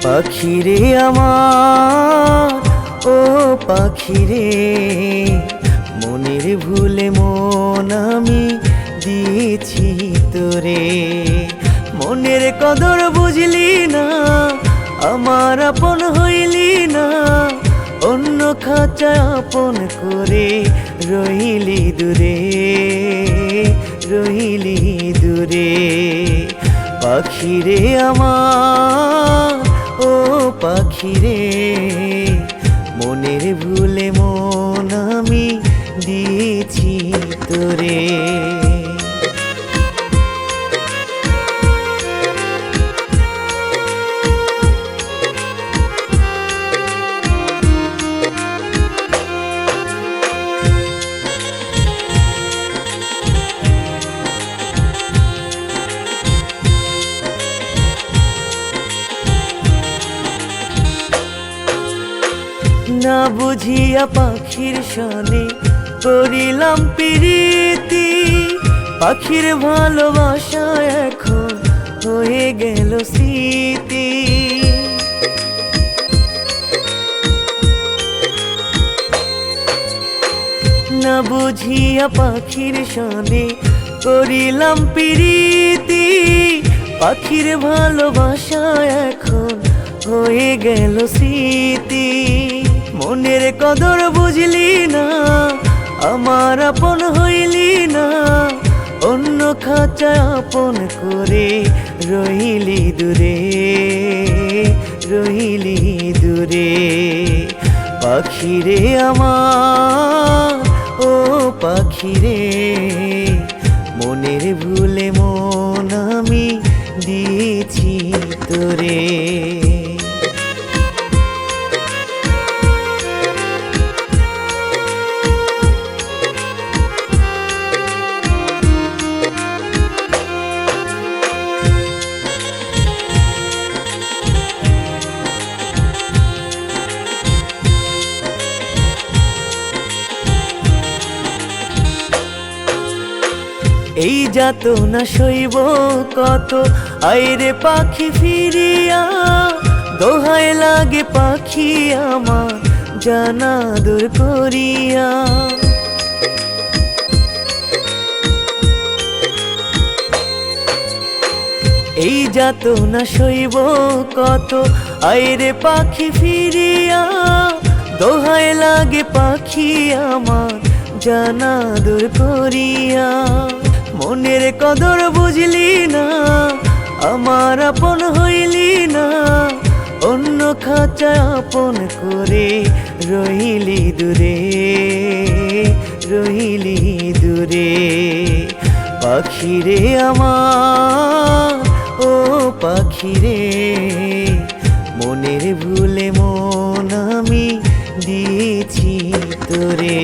পাখিরে আমার ও পাখিরে, মনের ভুলে মন আমি দিয়েছি তোরে। মনের কদর বুঝলি না, আমার আপন হইলি না, অন্য খাঁচা আপন করে রইলি দূরে, রইলি দূরে। পাখিরে আমার ও পাখিরে, মনের ভুলে মন আমি দিয়েছি তোরে। না বুঝিয়া পাখির সনে করিলাম প্রীতি, পাখির ভালোবাসা এখন হয়ে গেল স্মৃতি। না বুঝিয়া পাখির সনে করিলাম প্রীতি, পাখির ভালোবাসা এখন হয়ে গেল স্মৃতি। মনের কদর বুঝলি না, আমার আপন হইলি না, অন্য খাঁচা আপন করে রইলি দূরে, রইলি দূরে। পাখিরে আমার ও পাখিরে, মনের ভুলে মন আমি দিয়েছি তোরে। এই যাতনা সইব কত, আইরে পাখি ফিরিয়া, দোহাই লাগে পাখি আমার জানা দূর করিয়া। এই যাতনা সইব কত, আইরে পাখি ফিরিয়া, দোহাই লাগে পাখি আমার জানা দূর করিয়া। মনের কদর বুঝলি না, আমার আপন হইলি না, অন্য খাঁচা আপন করে রইলি দূরে, রইলি দূরে। পাখিরে আমার ও পাখিরে, মনের ভুলে মন আমি দিয়েছি তোরে।